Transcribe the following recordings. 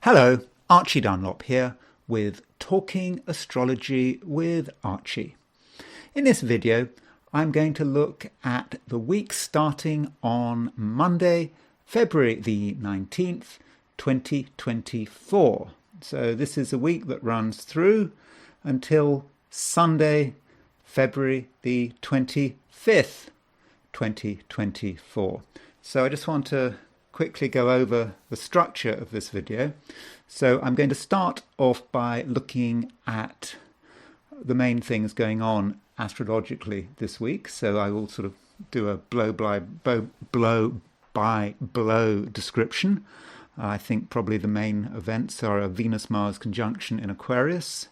Hello, Archie Dunlop here with Talking Astrology with Archie. In this video, I'm going to look at the week starting on Monday, February the 19th, 2024. So this is a week that runs through until Sunday, February the 25th, 2024. So I just want to quickly go over the structure of this video. So I'm going to start off by looking at the main things going on astrologically this week. So I will sort of do a blow by blow description. I think probably the main events are a Venus-Mars conjunction in Aquarius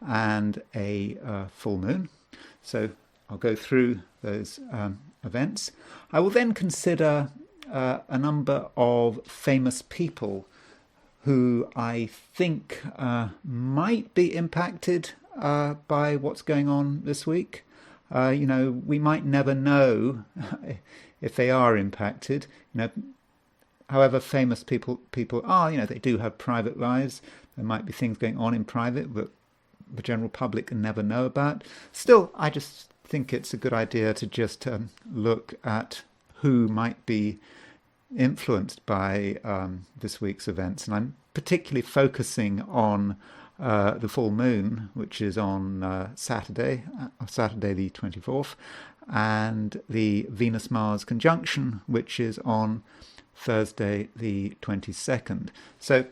and a full moon. So I'll go through those events. I will then consider a number of famous people who I think might be impacted by what's going on this week. We might never know if they are impacted. However famous people are, they do have private lives. There might be things going on in private that the general public can never know about. Still, I just think it's a good idea to just look at who might be influenced by this week's events. And I'm particularly focusing on the full moon, which is on Saturday the 24th, and the Venus-Mars conjunction, which is on Thursday the 22nd. So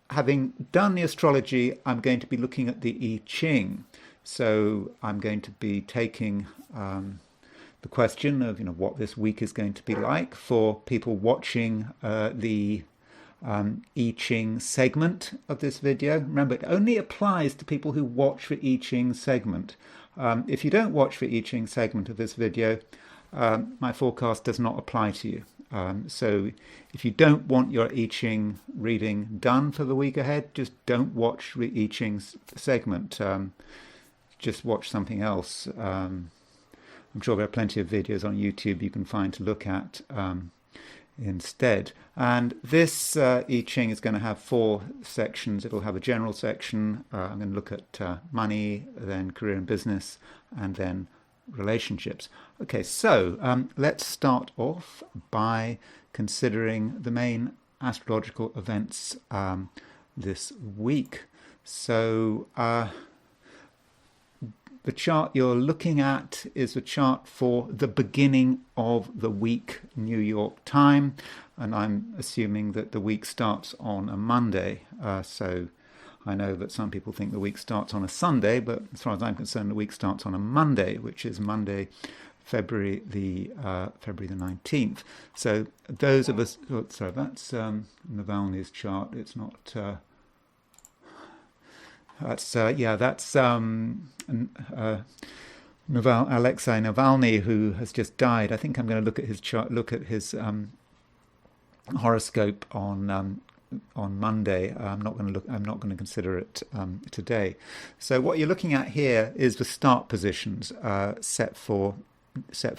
having done the astrology, I'm going to be looking at the I Ching. So I'm going to be taking the question of what this week is going to be like for people watching the I Ching segment of this video. Remember, it only applies to people who watch the I Ching segment. If you don't watch the I Ching segment of this video, my forecast does not apply to you. So if you don't want your I Ching reading done for the week ahead, just don't watch the I Ching segment. Just watch something else. I'm sure there are plenty of videos on YouTube you can find to look at instead. And this I Ching is going to have 4 sections. It'll have a general section. I'm going to look at money, then career and business, and then relationships. Okay, so let's start off by considering the main astrological events this week. So the chart you're looking at is the chart for the beginning of the week, New York time, and I'm assuming that the week starts on a Monday. So I know that some people think the week starts on a Sunday, but as far as I'm concerned, the week starts on a Monday, which is Monday, February the 19th. So those of us, sorry, that's Navalny's chart. It's not. That's Alexei Navalny, who has just died. I think I'm going to look at his chart, look at his horoscope on Monday. I'm not going to consider it today. So what you're looking at here is the start positions set for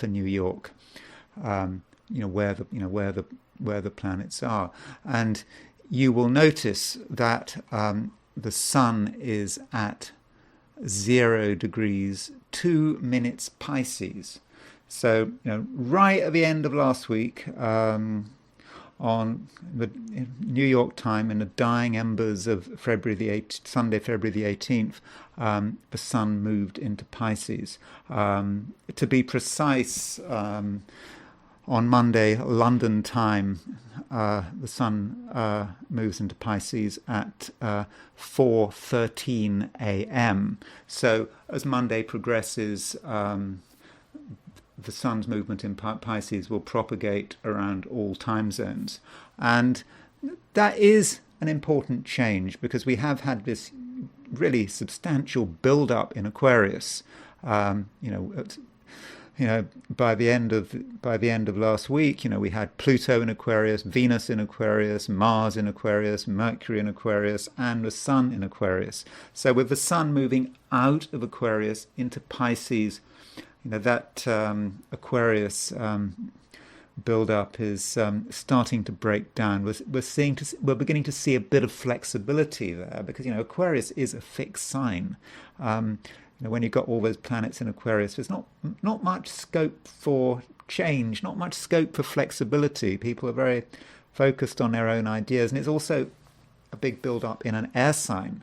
New York. Where the planets are, and you will notice that the sun is at 0 degrees 2 minutes Pisces. So right at the end of last week, on the New York time, in the dying embers of Sunday, February the 18th, the sun moved into Pisces. To be precise, on Monday, London time, the sun moves into Pisces at 4:13 a.m. So as Monday progresses, the sun's movement in Pisces will propagate around all time zones. And that is an important change because we have had this really substantial build-up in Aquarius. By the end of last week, we had Pluto in Aquarius, Venus in Aquarius, Mars in Aquarius, Mercury in Aquarius, and the Sun in Aquarius. So with the Sun moving out of Aquarius into Pisces, that Aquarius build-up is starting to break down. We're beginning to see a bit of flexibility there, because Aquarius is a fixed sign. When you've got all those planets in Aquarius, there's not much scope for change, not much scope for flexibility. People are very focused on their own ideas, and it's also a big build-up in an air sign.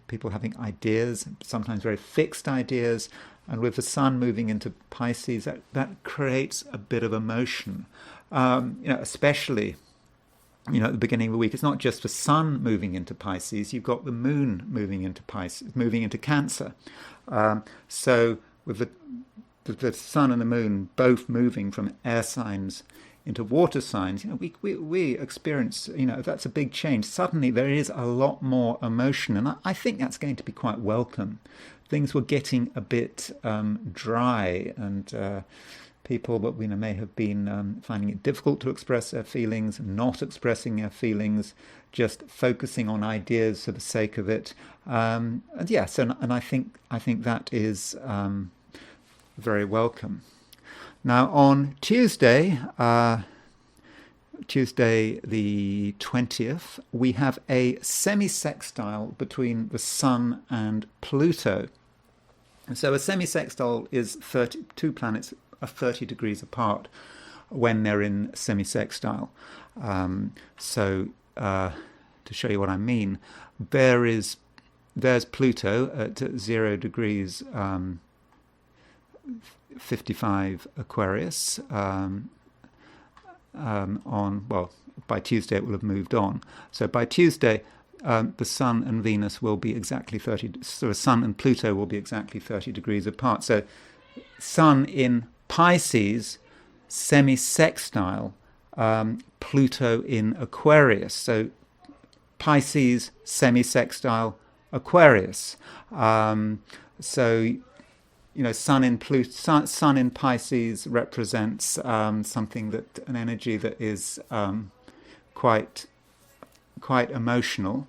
People having ideas, sometimes very fixed ideas, and with the sun moving into Pisces, that creates a bit of emotion. Especially at the beginning of the week, it's not just the sun moving into Pisces. You've got the moon moving into Pisces, moving into Cancer. So with the sun and the moon both moving from air signs into water signs, we experience, that's a big change. Suddenly there is a lot more emotion, and I think that's going to be quite welcome. Things were getting a bit dry, and people that may have been finding it difficult to express their feelings, not expressing their feelings, just focusing on ideas for the sake of it. And yes, and I think that is very welcome. Now on Tuesday the 20th, we have a semi-sextile between the Sun and Pluto. And so a semi-sextile is two planets are 30 degrees apart when they're in semi-sextile. To show you what I mean, there's Pluto at 0 degrees 55 Aquarius by Tuesday it will have moved on. So by Tuesday, the Sun and Venus will be exactly 30. So the Sun and Pluto will be exactly 30 degrees apart. So Sun in Pisces, semi-sextile, Pluto in Aquarius. So Pisces, semi-sextile, Aquarius. Sun in Pisces represents something an energy that is quite emotional,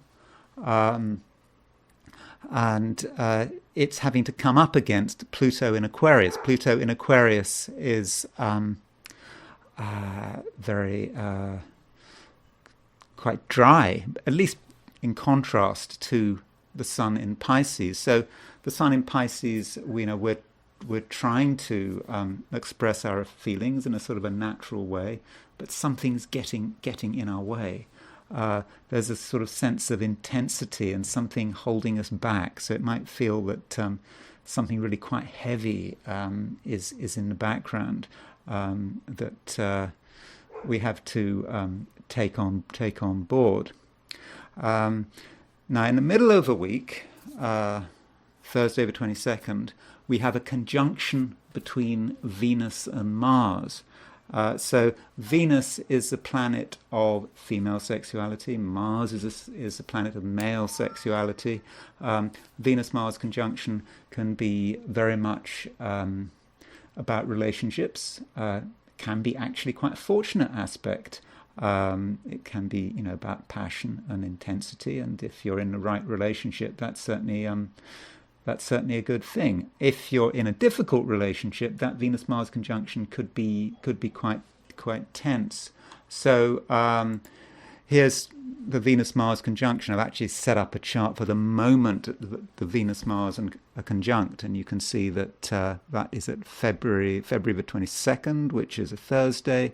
and it's having to come up against Pluto in Aquarius. Pluto in Aquarius is very quite dry, at least in contrast to the Sun in Pisces. So the Sun in Pisces, we're trying to express our feelings in a sort of a natural way, but something's getting in our way. There's a sort of sense of intensity and something holding us back. So it might feel that something really quite heavy is in the background that we have to take on board. Now, in the middle of the week, Thursday the 22nd, we have a conjunction between Venus and Mars. So Venus is the planet of female sexuality. Mars is the planet of male sexuality. Venus-Mars conjunction can be very much about relationships. Can be actually quite a fortunate aspect. It can be, about passion and intensity, and if you're in the right relationship, that's certainly a good thing. If you're in a difficult relationship, that Venus-Mars conjunction could be quite tense. So here's the Venus-Mars conjunction. I've actually set up a chart for the moment the Venus-Mars are conjunct, and you can see that that is at February the 22nd, which is a Thursday,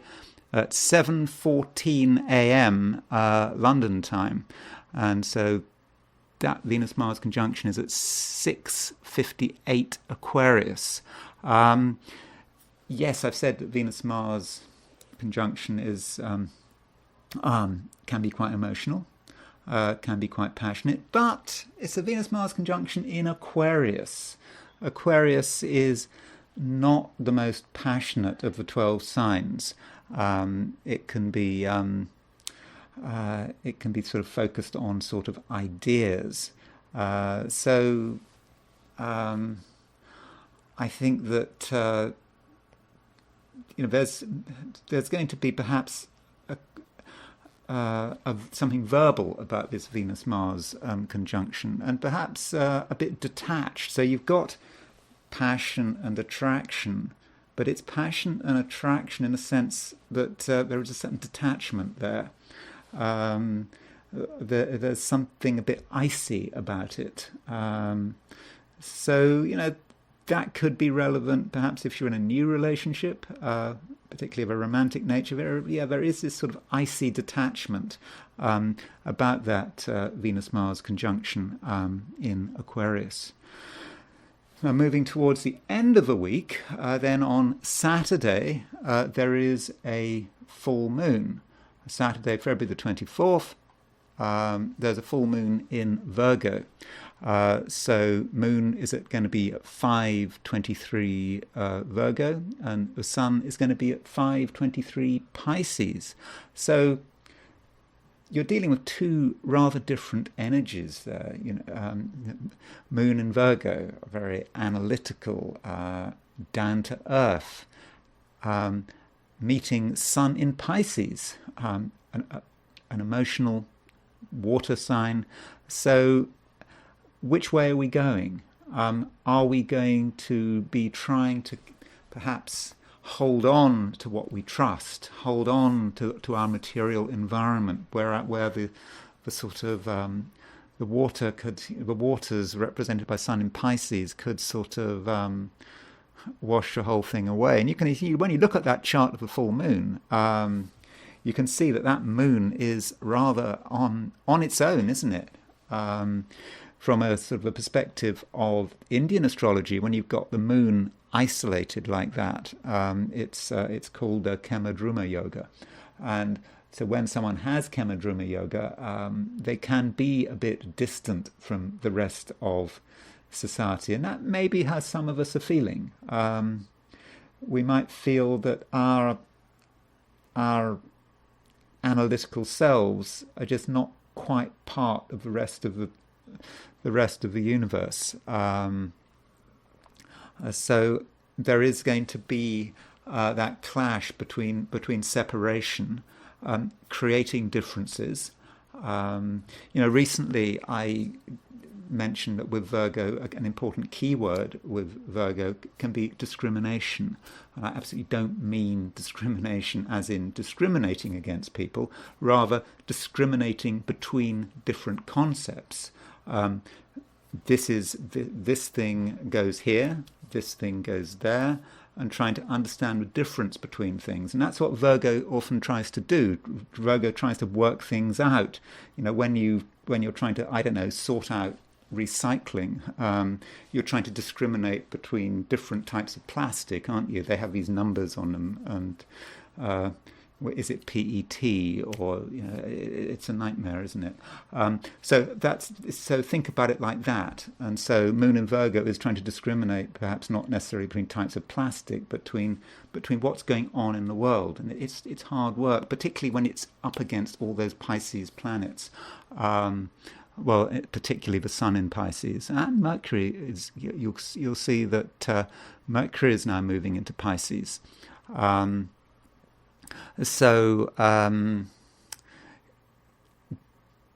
at 7:14 a.m. London time. And so that Venus-Mars conjunction is at 6:58 Aquarius. Yes, I've said that Venus-Mars conjunction is can be quite emotional, can be quite passionate, but it's a Venus-Mars conjunction in Aquarius. Aquarius is not the most passionate of the 12 signs. It can be sort of focused on sort of ideas. So I think that there's going to be perhaps something verbal about this Venus-Mars conjunction, and perhaps a bit detached. So you've got passion and attraction, but it's passion and attraction in the sense that there is a certain detachment there. There's something a bit icy about it. So, that could be relevant perhaps if you're in a new relationship, particularly of a romantic nature. There is this sort of icy detachment about that Venus-Mars conjunction in Aquarius. Now, moving towards the end of the week, then on Saturday, there is a full moon. Saturday, February the 24th, there's a full moon in Virgo. So moon is going to be at 5:23 Virgo, and the sun is going to be at 5:23 Pisces. So you're dealing with two rather different energies there. Moon in Virgo, very analytical, down to earth, meeting sun in Pisces, an emotional water sign. So which way are we going? Are we going to be trying to perhaps hold on to what we trust, hold on to our material environment, where the sort of the waters represented by sun in Pisces could sort of wash the whole thing away? And when you look at that chart of the full moon, you can see that moon is rather on its own, isn't it? From a sort of a perspective of Indian astrology, when you've got the moon isolated like that, it's called Kamadruma yoga. And so when someone has Kamadruma yoga, they can be a bit distant from the rest of society, and that may be how some of us are feeling. We might feel that our analytical selves are just not quite part of the rest of the universe. So there is going to be that clash between separation, creating differences. Recently I mentioned that with Virgo, an important keyword with Virgo can be discrimination. And I absolutely don't mean discrimination as in discriminating against people, rather discriminating between different concepts. This thing goes here, this thing goes there, and trying to understand the difference between things. And that's what Virgo often tries to do. Virgo tries to work things out. When you're trying to, sort out recycling, you're trying to discriminate between different types of plastic, aren't you? They have these numbers on them, and is it PET, or it's a nightmare, isn't it? So think about it like that. And so Moon in Virgo is trying to discriminate, perhaps not necessarily between types of plastic, but between what's going on in the world. And it's hard work, particularly when it's up against all those Pisces planets. Particularly the Sun in Pisces, and Mercury is. You'll see that Mercury is now moving into Pisces. So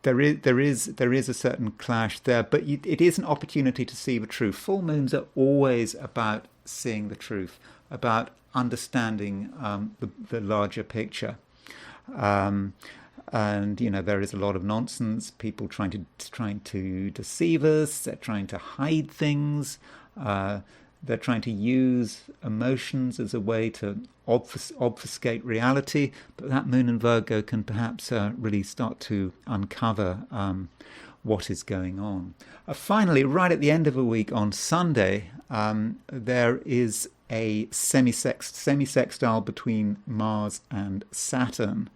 there is a certain clash there, but it is an opportunity to see the truth. Full moons are always about seeing the truth, about understanding the larger picture. And there is a lot of nonsense. People trying to deceive us. They're trying to hide things. They're trying to use emotions as a way to obfuscate reality. But that Moon in Virgo can perhaps really start to uncover what is going on. Finally, right at the end of the week on Sunday, there is a semi-sextile between Mars and Saturn.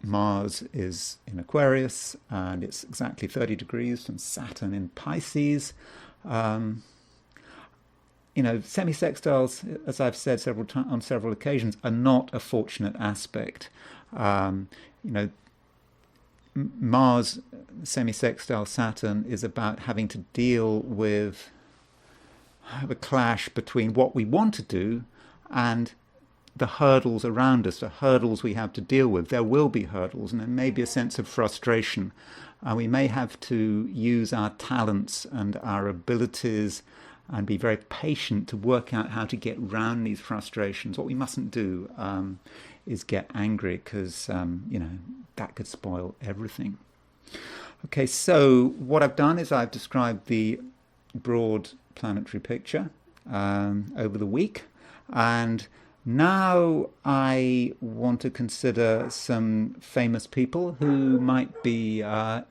Mars is in Aquarius, and it's exactly 30 degrees from Saturn in Pisces. Semi-sextiles, as I've said on several occasions, are not a fortunate aspect. Mars semi-sextile Saturn is about having to deal with the clash between what we want to do and the hurdles around us, the hurdles we have to deal with. There will be hurdles, and there may be a sense of frustration. We may have to use our talents and our abilities and be very patient to work out how to get round these frustrations. What we mustn't do is get angry, because that could spoil everything. Okay, so what I've done is I've described the broad planetary picture over the week, and now I want to consider some famous people who might be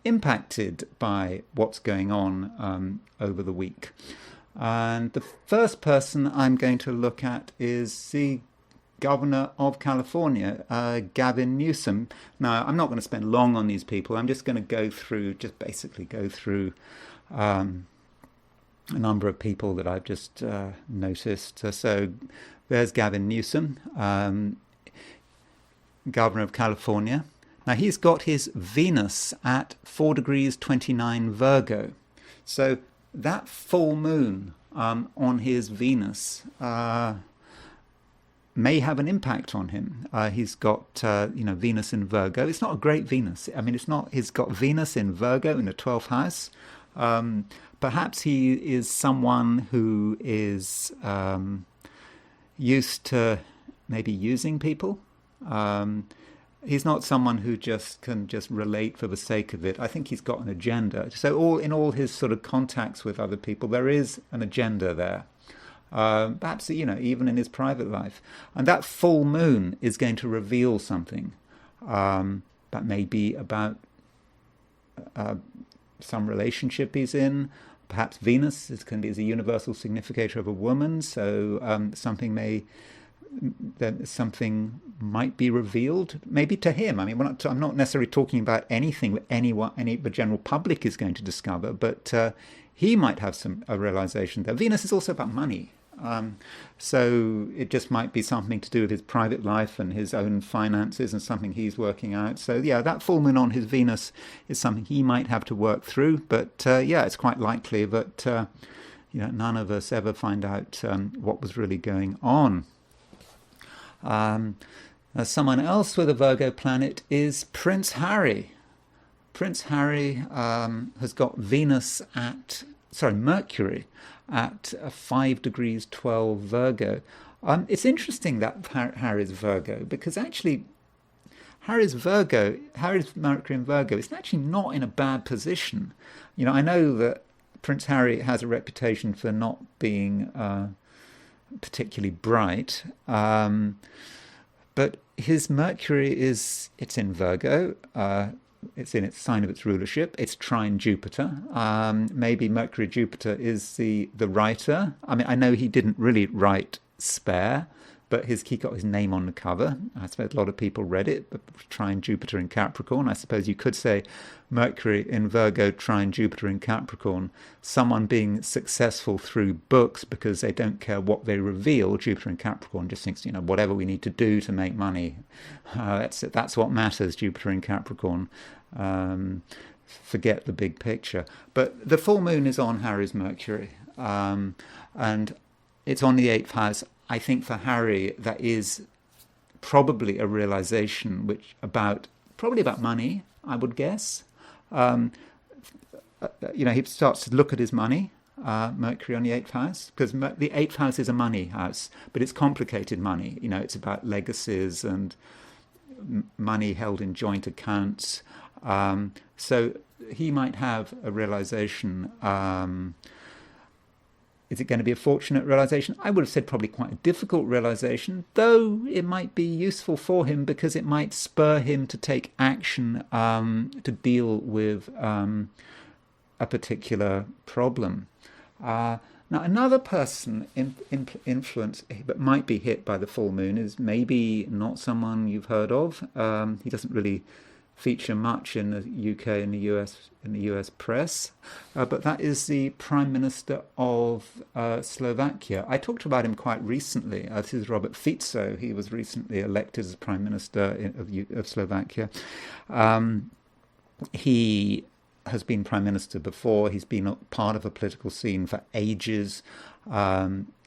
impacted by what's going on over the week. And the first person I'm going to look at is the Governor of California, Gavin Newsom. Now, I'm not going to spend long on these people. I'm just going to basically go through a number of people that I've just noticed. So there's Gavin Newsom, Governor of California. Now, he's got his Venus at 4 degrees 29 Virgo. So that full moon on his Venus may have an impact on him. He's got, Venus in Virgo. It's not a great Venus. I mean, he's got Venus in Virgo in the 12th house. Perhaps he is someone who is used to maybe using people. He's not someone who can just relate for the sake of it. I think he's got an agenda. So in all his sort of contacts with other people, there is an agenda there. Perhaps, even in his private life. And that full moon is going to reveal something that may be about some relationship he's in. Perhaps Venus is a universal significator of a woman, so something might be revealed, maybe to him. I mean, I'm not necessarily talking about anything that the general public is going to discover, but he might have a realization there. Venus is also about money. So it just might be something to do with his private life and his own finances and something he's working out. So yeah, that full moon on his Venus is something he might have to work through. But it's quite likely that none of us ever find out what was really going on. Someone else with a Virgo planet is Prince Harry. Prince Harry has got Mercury at 5 degrees 12 Virgo. It's interesting that Harry's Virgo, because actually Harry's Mercury in Virgo is actually not in a bad position. I know that Prince Harry has a reputation for not being particularly bright, but his Mercury it's in Virgo. It's in its sign of its rulership. It's trine Jupiter. Maybe Mercury Jupiter is the writer. I mean, I know he didn't really write Spare, but he got his name on the cover. I suppose a lot of people read it, but trine Jupiter in Capricorn. I suppose you could say Mercury in Virgo, trine Jupiter in Capricorn. Someone being successful through books because they don't care what they reveal. Jupiter in Capricorn just thinks, whatever we need to do to make money. That's what matters, Jupiter in Capricorn. Forget the big picture. But the full moon is on Harry's Mercury. And it's on the 8th house. I think for Harry, that is probably a realization probably about money, I would guess. He starts to look at his money, Mercury on the 8th house, because the 8th house is a money house, but it's complicated money. It's about legacies and money held in joint accounts. So he might have a realization. Is it going to be a fortunate realization? I would have said probably quite a difficult realization, though it might be useful for him because it might spur him to take action to deal with a particular problem. Now, another person influenced but might be hit by the full moon is maybe not someone you've heard of. He doesn't really feature much in the UK and the US press, but that is the Prime Minister of Slovakia. I talked about him quite recently. This is Robert Fico. He was recently elected as Prime Minister of Slovakia. He has been Prime Minister before. He's been a part of a political scene for ages.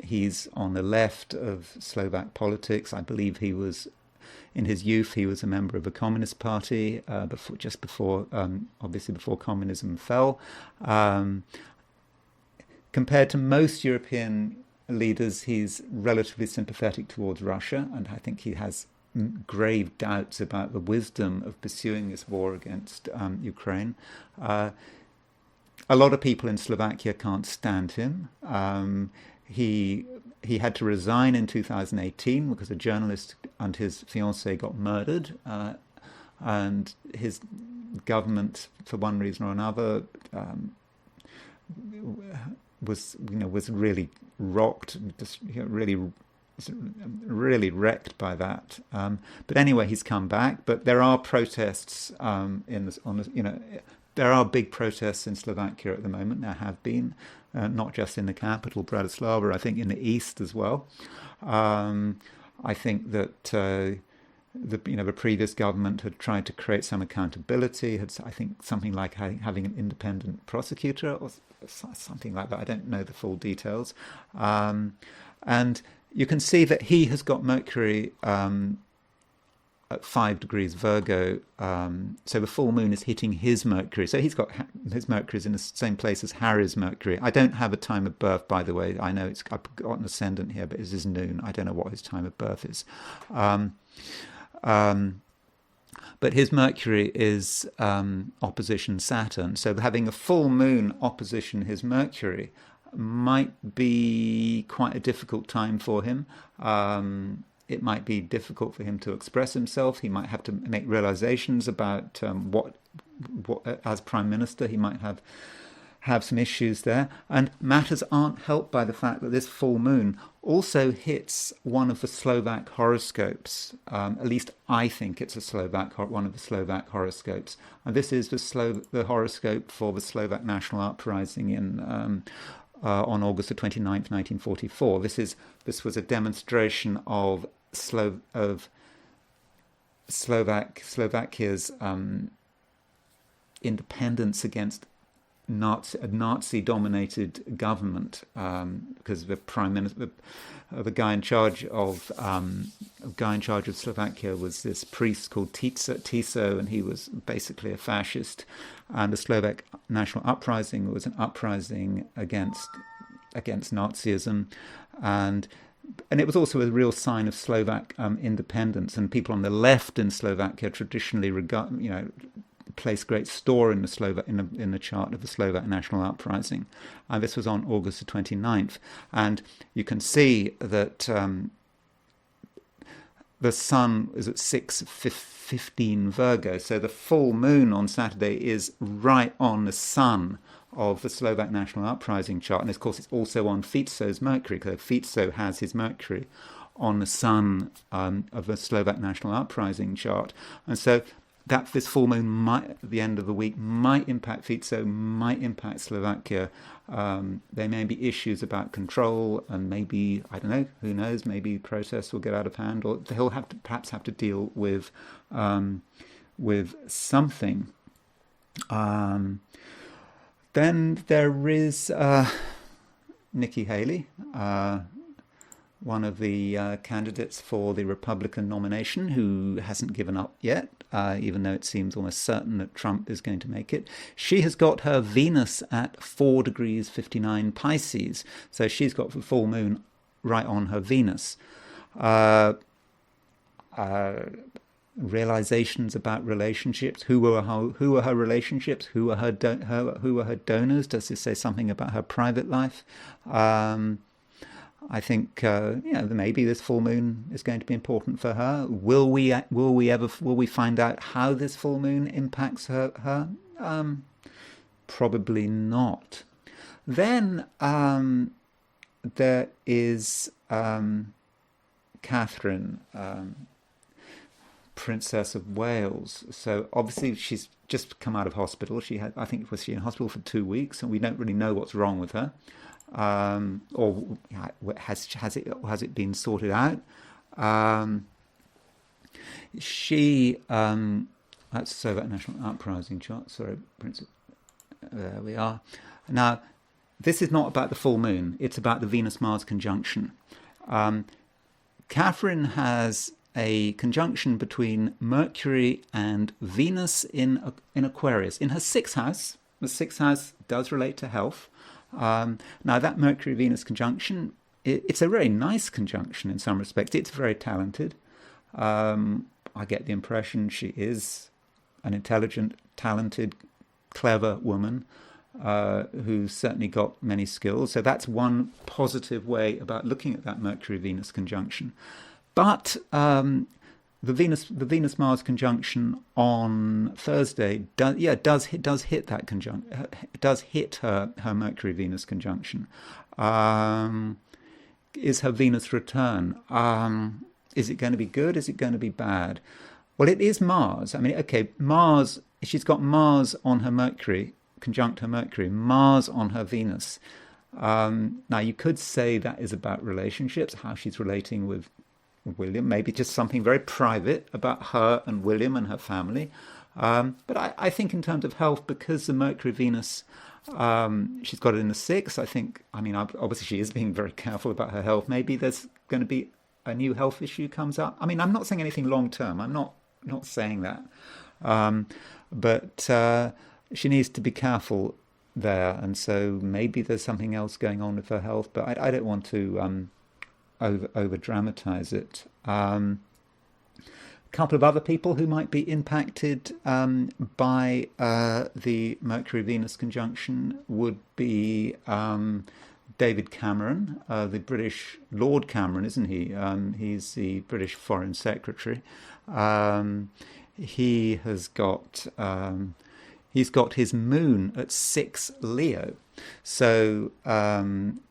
He's on the left of Slovak politics. I believe in his youth, he was a member of the Communist Party before communism fell. compared to most European leaders, he's relatively sympathetic towards Russia, and I think he has grave doubts about the wisdom of pursuing this war against Ukraine. A lot of people in Slovakia can't stand him. He had to resign in 2018 because a journalist and his fiancée got murdered, and his government, for one reason or another, was really rocked, just really wrecked by that. But anyway, he's come back. But there are protests there are big protests in Slovakia at the moment. There have been, not just in the capital, Bratislava, I think in the east as well. I think that the previous government had tried to create some accountability. I think something like having an independent prosecutor or something like that. I don't know the full details. And you can see that he has got Mercury at 5 degrees Virgo, so the full moon is hitting his Mercury. So he's got his Mercury is in the same place as Harry's Mercury. I don't have a time of birth, by the way. I know I've got an ascendant here, but this is noon. I don't know what his time of birth is. But his Mercury is opposition Saturn. So having a full moon opposition his Mercury might be quite a difficult time for him. It might be difficult for him to express himself. He might have to make realizations about what as Prime Minister, he might have some issues there. And matters aren't helped by the fact that this full moon also hits one of the Slovak horoscopes. At least I think it's one of the Slovak horoscopes. And this is the horoscope for the Slovak national uprising on August the 29th, 1944. This was a demonstration of Slovakia's independence against a Nazi-dominated government, because the prime minister, the guy in charge of Slovakia was this priest called Tiso, and he was basically a fascist. And the Slovak national uprising was an uprising against Nazism, and it was also a real sign of Slovak independence. And people on the left in Slovakia traditionally place great store in the chart of the Slovak national uprising. And this was on August the 29th. And you can see that the sun is at 6:15 Virgo. So the full moon on Saturday is right on the sun of the Slovak national uprising chart. And of course, it's also on Fico's Mercury, because Fico has his Mercury on the sun of the Slovak national uprising chart. And so that this full moon might, at the end of the week, might impact Fico, might impact Slovakia. There may be issues about control, and maybe, I don't know, who knows, maybe protests will get out of hand, or he'll perhaps have to deal with something. Then there is Nikki Haley, one of the candidates for the Republican nomination, who hasn't given up yet, even though it seems almost certain that Trump is going to make it. She has got her Venus at 4 degrees 59 Pisces, so she's got the full moon right on her Venus. Realizations about relationships. Who are her relationships? Who are her donors? Does this say something about her private life? I think maybe this full moon is going to be important for her. Will we find out how this full moon impacts her? Probably not. Then there is Catherine, Princess of Wales. So obviously she's just come out of hospital. I think was she in hospital for 2 weeks, and we don't really know what's wrong with her. Or has it been sorted out? That's Slovak National Uprising chart. Sorry, Princess. There we are. Now, this is not about the full moon. It's about the Venus-Mars conjunction. Catherine has a conjunction between Mercury and Venus in Aquarius in her 6th house. The 6th house does relate to health. Now, that Mercury-Venus conjunction, it's a very nice conjunction in some respects. It's very talented. I get the impression she is an intelligent, talented, clever woman who's certainly got many skills. So that's one positive way about looking at that Mercury-Venus conjunction. But the Venus-Mars conjunction on Thursday does hit that conjunction. It does hit her Mercury-Venus conjunction. Is her Venus return? Is it going to be good? Is it going to be bad? Well, it is Mars. I mean, okay, Mars. She's got Mars on her Mercury, conjunct her Mercury. Mars on her Venus. Now, you could say that is about relationships, how she's relating with William, maybe just something very private about her and William and her family. But I think in terms of health, because the Mercury-Venus, she's got it in the 6th, obviously she is being very careful about her health. Maybe there's going to be a new health issue comes up. I mean, I'm not saying anything long-term. I'm not saying that. But she needs to be careful there. And so maybe there's something else going on with her health, but I don't want to over dramatize it. A couple of other people who might be impacted by the Mercury-Venus conjunction would be David Cameron, the British Lord Cameron, isn't he? He's the British Foreign Secretary. He has got he's got his moon at 6 Leo. So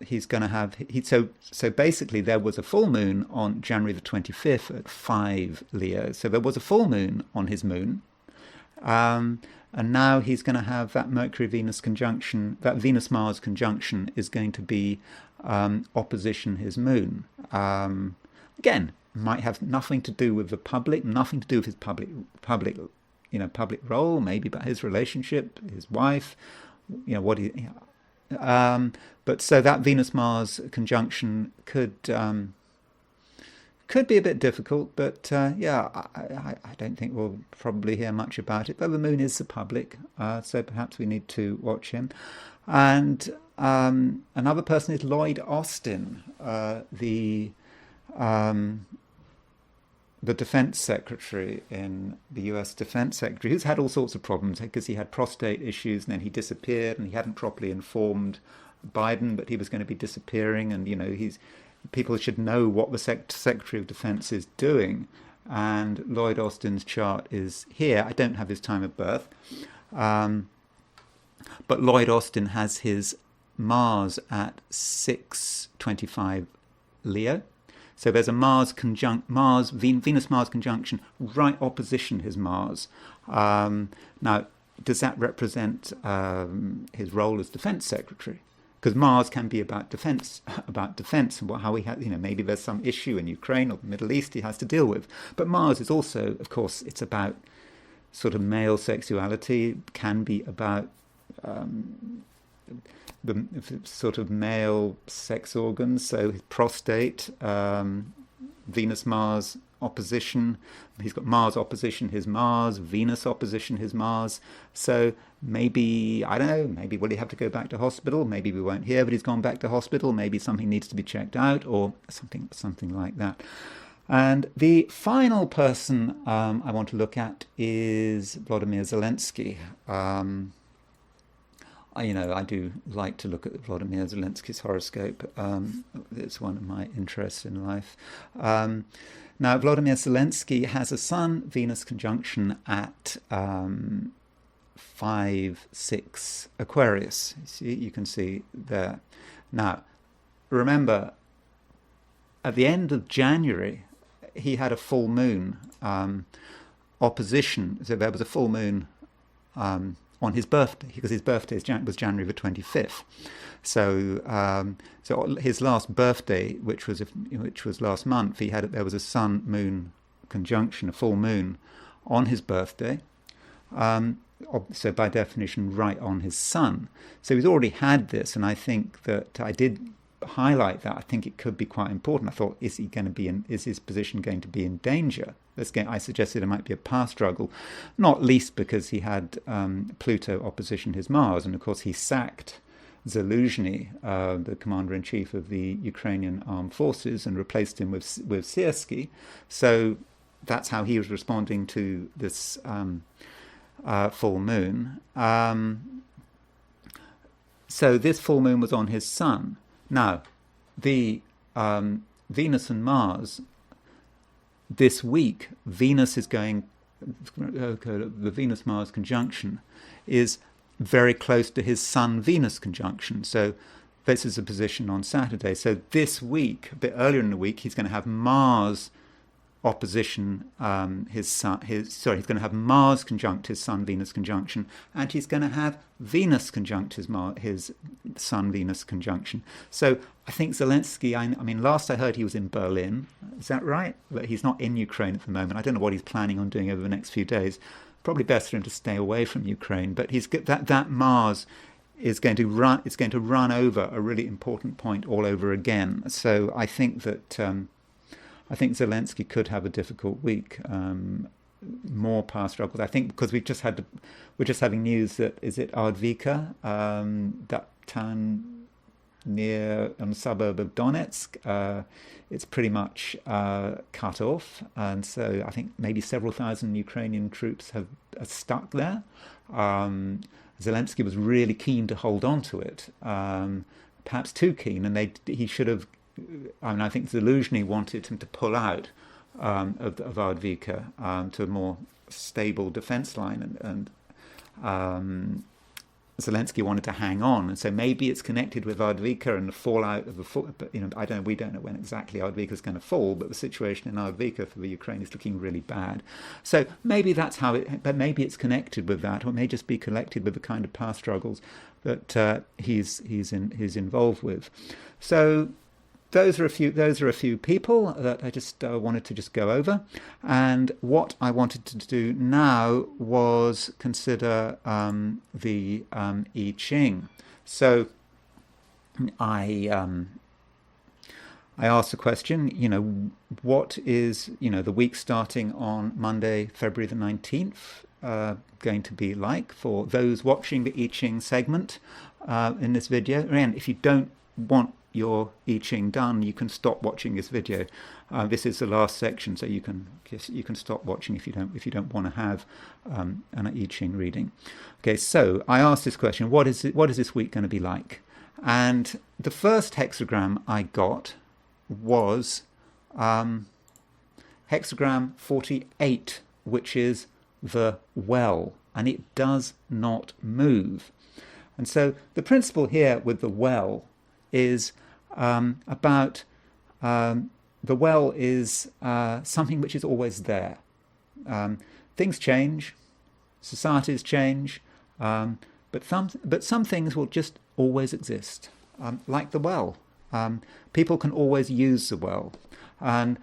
he's going to have so basically there was a full moon on January the 25th at 5 Leo. So there was a full moon on his moon, and now he's going to have that Mercury-Venus conjunction. That Venus-Mars conjunction is going to be opposition his moon. Again, might have nothing to do with the public, nothing to do with his public role. Maybe about his relationship, his wife. What he. But so that Venus-Mars conjunction could be a bit difficult, but I don't think we'll probably hear much about it. But the moon is the public, so perhaps we need to watch him. And another person is Lloyd Austin, the defense secretary in the US defense secretary, who's had all sorts of problems because he had prostate issues and then he disappeared and he hadn't properly informed Biden that he was going to be disappearing. And, people should know what the Secretary of Defense is doing. And Lloyd Austin's chart is here. I don't have his time of birth. But Lloyd Austin has his Mars at 625 Leo. So there's a Venus-Mars conjunction right opposition his Mars. Now, does that represent his role as defense secretary? Because Mars can be about defense, and how he has, maybe there's some issue in Ukraine or the Middle East he has to deal with. But Mars is also, of course, it's about sort of male sexuality, can be about the sort of male sex organs, so his prostate, Venus-Mars opposition. He's got Mars opposition his Mars, Venus opposition his Mars. So maybe, I don't know, maybe will he have to go back to hospital? Maybe we won't hear that he's gone back to hospital. Maybe something needs to be checked out or something like that. And the final person I want to look at is Volodymyr Zelensky. I do like to look at Volodymyr Zelensky's horoscope. It's one of my interests in life. Now, Volodymyr Zelensky has a Sun-Venus conjunction at 5-6 Aquarius. You can see there. Now, remember, at the end of January, he had a full moon opposition. So there was a full moon on his birthday, because his birthday was January the 25th. So his last birthday, which was last month, there was a Sun-Moon conjunction, a full moon, on his birthday. So by definition, right on his Sun. So he's already had this, and I think that I did highlight that. I think it could be quite important. I thought, is his position going to be in danger? I suggested it might be a power struggle, not least because he had Pluto opposition his Mars, and of course he sacked Zelensky, the commander-in-chief of the Ukrainian armed forces, and replaced him with Siersky. So that's how he was responding to this full moon. So this full moon was on his sun. Now, the Venus and Mars, this week, Venus is going, the Venus-Mars conjunction is very close to his Sun-Venus conjunction. So this is a position on Saturday. So this week, a bit earlier in the week, he's going to have Mars opposition he's going to have Mars conjunct his Sun-Venus conjunction, and he's going to have Venus conjunct his Sun-Venus conjunction. So I think Zelensky, I mean, last I heard he was in Berlin. Is that right? But he's not in Ukraine at the moment. I don't know what he's planning on doing over the next few days. Probably best for him to stay away from Ukraine. But he's that Mars is going to run. It's going to run over a really important point all over again. So I think that. I think Zelensky could have a difficult week, more power struggles. I think because we're just having news that, is it Ardvika, that town near a suburb of Donetsk, it's pretty much cut off, and so I think maybe several thousand Ukrainian troops are stuck there. Zelensky was really keen to hold on to it, perhaps too keen, and he should have. I mean, I think Zelensky wanted him to pull out of Ardvika to a more stable defense line, and Zelensky wanted to hang on, and so maybe it's connected with Ardvika and the fallout of but we don't know when exactly Ardvika is going to fall, but the situation in Ardvika for the Ukraine is looking really bad. So maybe that's how but maybe it's connected with that, or it may just be connected with the kind of power struggles that he's involved with. So. Those are a few people that I just wanted to just go over, and what I wanted to do now was consider the I Ching. So I asked the question, what is the week starting on Monday, February the 19th, going to be like for those watching the I Ching segment in this video? And if you don't want your I Ching done, you can stop watching this video. This is the last section, so you can stop watching if you don't want to have an I Ching reading. Okay, so I asked this question: what is this week going to be like? And the first hexagram I got was hexagram 48, which is the well, and it does not move. And so the principle here with the well is about the well is something which is always there. Things change, societies change, but some things will just always exist, like the well. People can always use the well, and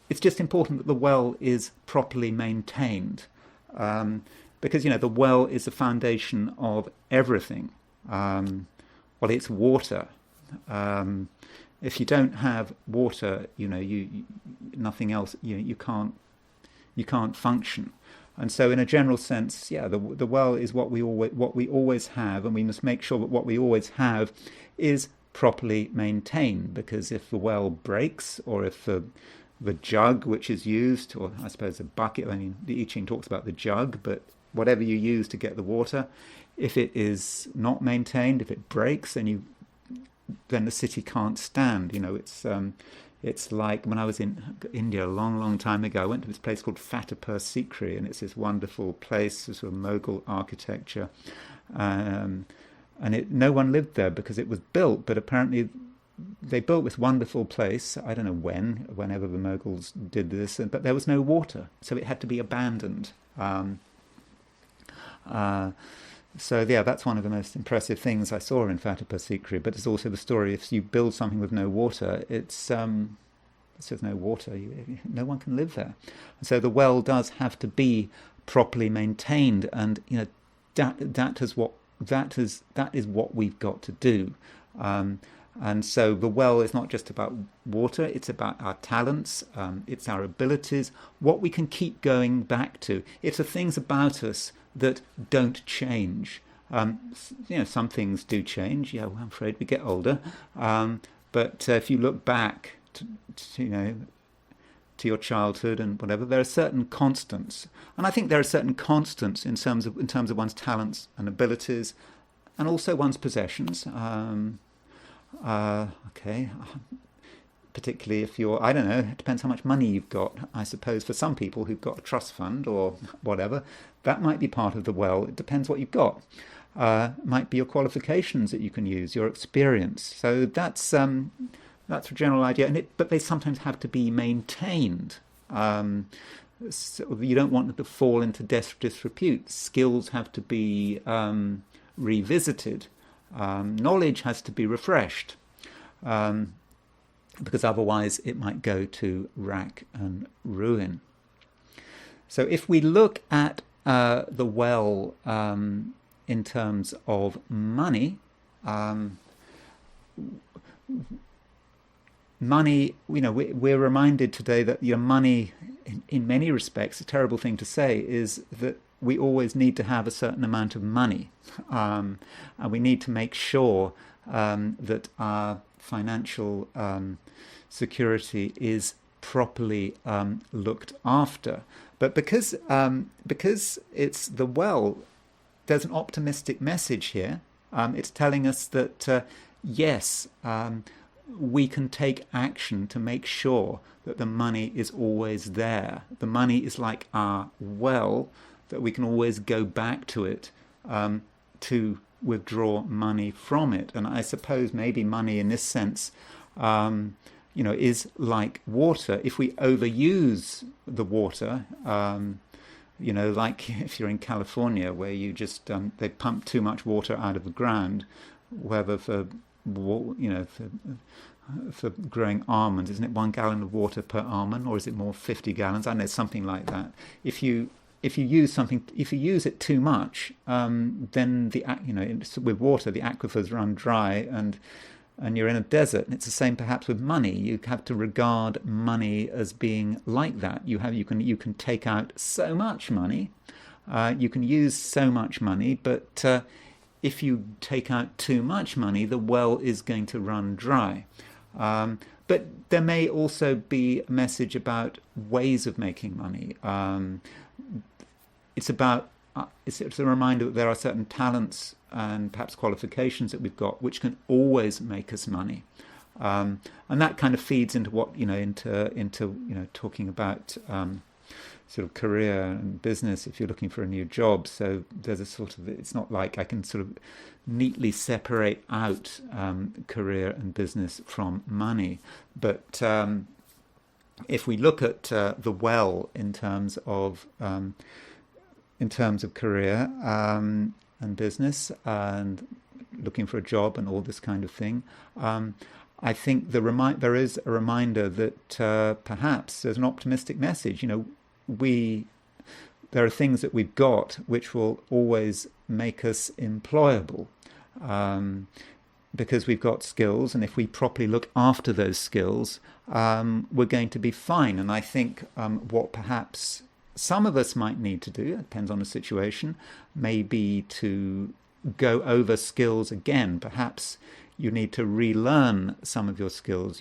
it's just important that the well is properly maintained, because the well is the foundation of everything. Well, it's water. If you don't have water, nothing else. You can't function. And so, in a general sense, the well is what we always have, and we must make sure that what we always have is properly maintained. Because if the well breaks, or if the jug which is used, or I suppose the bucket. I mean, the I Ching talks about the jug, but whatever you use to get the water, if it is not maintained, if it breaks, then the city can't stand. It's like when I was in India a long time ago, I went to this place called Fatehpur Sikri, and it's this wonderful place, sort of Mughal architecture, and no one lived there because it was built, but apparently they built this wonderful place, I don't know whenever the Mughals did this, but there was no water, so it had to be abandoned. So that's one of the most impressive things I saw in Fatehpur Sikri. But it's also the story: if you build something with no water, there's no water, no one can live there. And so the well does have to be properly maintained, and that is what we've got to do. And so the well is not just about water; it's about our talents, it's our abilities, what we can keep going back to. It's the things about us that don't change. Some things do change. Yeah, well, I'm afraid we get older. But if you look back to your childhood and whatever, there are certain constants, and I think there are certain constants in terms of one's talents and abilities, and also one's possessions. Okay, particularly if you're, I don't know, it depends how much money you've got. I suppose for some people who've got a trust fund or whatever, that might be part of the well. It depends what you've got. Might be your qualifications that you can use, your experience. So that's a general idea, but they sometimes have to be maintained. So you don't want them to fall into disrepute. Skills have to be revisited. Knowledge has to be refreshed, because otherwise it might go to rack and ruin. So if we look at the well in terms of money, money, we're reminded today that money, in many respects, a terrible thing to say, is that we always need to have a certain amount of money, and we need to make sure that our financial security is properly looked after. But because it's the well, there's an optimistic message here. It's telling us that yes, we can take action to make sure that the money is always there. The money is like our well, that we can always go back to it to withdraw money from it. And I suppose maybe money in this sense, is like water. If we overuse the water, like if you're in California where you just they pump too much water out of the ground, whether for growing almonds, isn't it 1 gallon of water per almond, or is it more 50 gallons? I know, something like that. If you use it too much, then with water the aquifers run dry and you're in a desert. And it's the same perhaps with money. You have to regard money as being like that. You can take out so much money, you can use so much money, but if you take out too much money, the well is going to run dry. But there may also be a message about ways of making money. It's a reminder that there are certain talents and perhaps qualifications that we've got which can always make us money, and that kind of feeds into what into talking about sort of career and business if you're looking for a new job. So there's a sort of, it's not like I can sort of neatly separate out career and business from money, but if we look at the well in terms of career and business and looking for a job and all this kind of thing, I think there is a reminder that perhaps there's an optimistic message. There are things that we've got which will always make us employable, because we've got skills, and if we properly look after those skills, we're going to be fine. And I think what perhaps some of us might need to do, it depends on the situation, maybe to go over skills again. Perhaps you need to relearn some of your skills.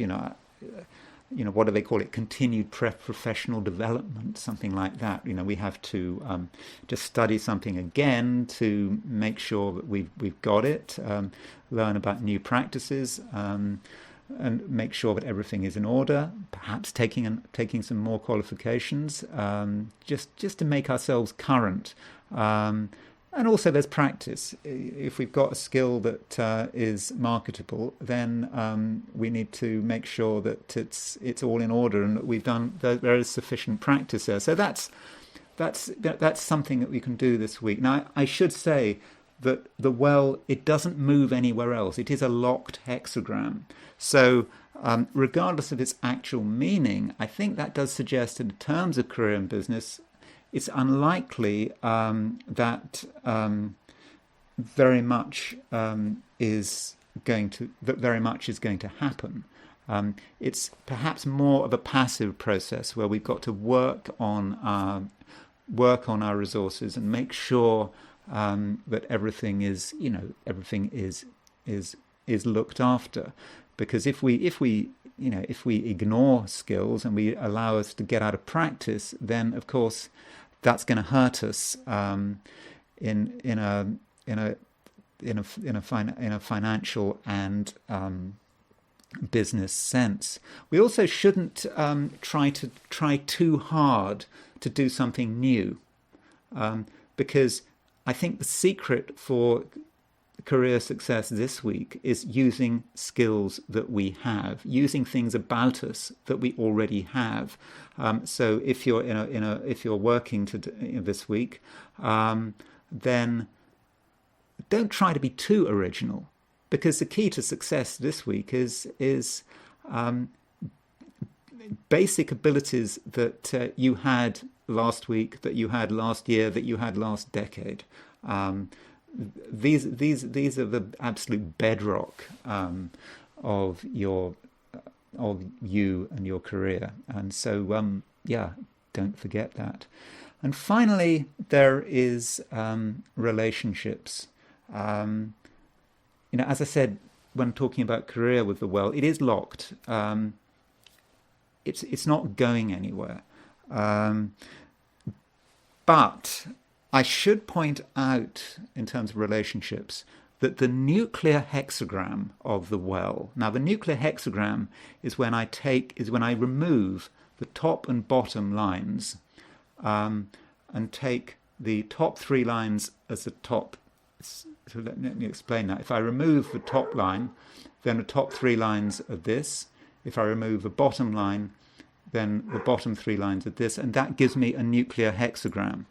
What do they call it? Continued professional development, something like that. We have to just study something again to make sure that we've got it. Learn about new practices. And make sure that everything is in order. Perhaps taking some more qualifications, just to make ourselves current. And also, there's practice. If we've got a skill that is marketable, then we need to make sure that it's all in order and that there is sufficient practice there. So that's something that we can do this week. Now, I should say that the well, it doesn't move anywhere else. It is a locked hexagram. So regardless of its actual meaning, I think that does suggest in terms of career and business, it's unlikely that very much is going to happen. It's perhaps more of a passive process where we've got to work on our resources and make sure that everything is, everything is looked after. Because if we ignore skills and we allow us to get out of practice, then of course that's going to hurt us in a financial and business sense. We also shouldn't try too hard to do something new, because I think the secret for career success this week is using skills that we have, using things about us that we already have. So if you're if you're working this week, then don't try to be too original, because the key to success this week is basic abilities that you had last week, that you had last year, that you had last decade. These are the absolute bedrock of you and your career, and so don't forget that. And finally, there is relationships. As I said when talking about career with the well, it is locked. It's not going anywhere. But I should point out, in terms of relationships, that the nuclear hexagram of the well. Now, the nuclear hexagram is when I remove the top and bottom lines, and take the top three lines as the top. So let me explain that. If I remove the top line, then the top three lines are this. If I remove the bottom line, then the bottom three lines are this, and that gives me a nuclear hexagram.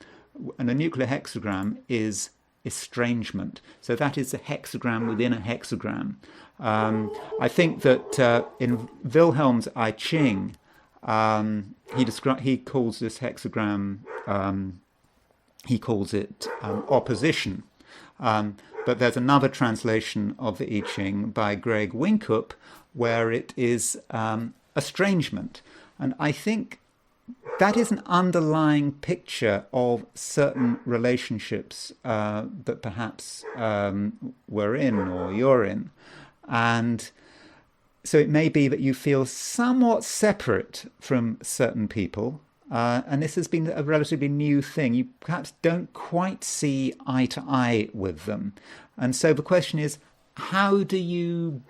And a nuclear hexagram is estrangement. So that is a hexagram within a hexagram. I think that in Wilhelm's I Ching, he calls this hexagram, he calls it opposition. But there's another translation of the I Ching by Greg Winkup where it is estrangement. And I think that is an underlying picture of certain relationships that perhaps we're in or you're in. And so it may be that you feel somewhat separate from certain people. And this has been a relatively new thing. You perhaps don't quite see eye to eye with them. And so the question is, how do you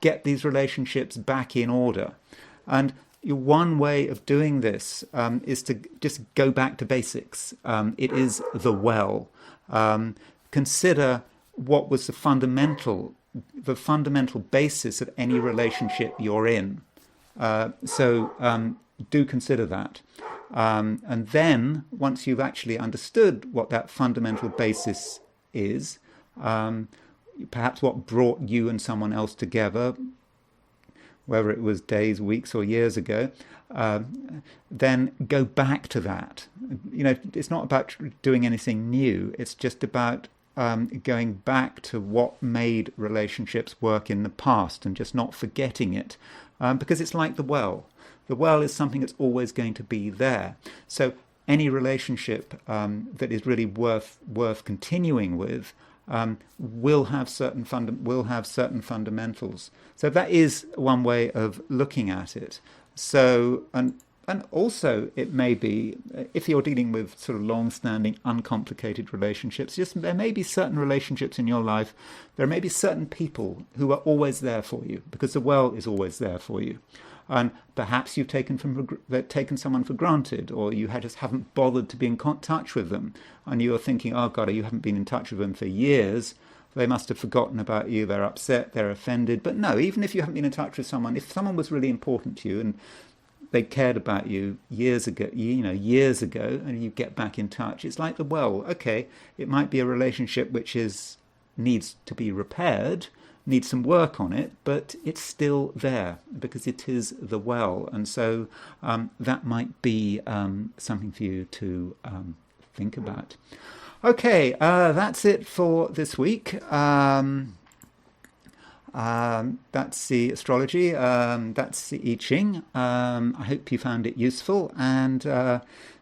get these relationships back in order? And one way of doing this is to just go back to basics. It is the well. Consider what was the fundamental basis of any relationship you're in. So do consider that. And then, once you've actually understood what that fundamental basis is, perhaps what brought you and someone else together, whether it was days, weeks, or years ago, then go back to that. It's not about doing anything new. It's just about going back to what made relationships work in the past and just not forgetting it, because it's like the well. The well is something that's always going to be there. So any relationship that is really worth continuing with will have certain fundamentals. So that is one way of looking at it. So and also it may be, if you're dealing with sort of long-standing, uncomplicated relationships, there may be certain relationships in your life. There may be certain people who are always there for you because the well is always there for you. And perhaps you've taken someone for granted, or you just haven't bothered to be in touch with them. And you're thinking, oh God, you haven't been in touch with them for years. They must have forgotten about you. They're upset. They're offended. But no, even if you haven't been in touch with someone, if someone was really important to you and they cared about you years ago, and you get back in touch, it's like the well. Okay, it might be a relationship which needs to be repaired, needs some work on it, but it's still there because it is the well. And so that might be something for you to think about. Okay, that's it for this week. That's the astrology. That's the I Ching. I hope you found it useful. And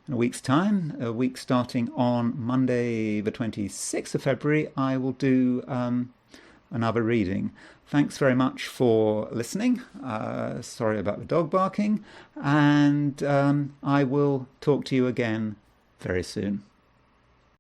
in a week's time, a week starting on Monday the 26th of February, I will do another reading. Thanks very much for listening. Sorry about the dog barking, and I will talk to you again very soon.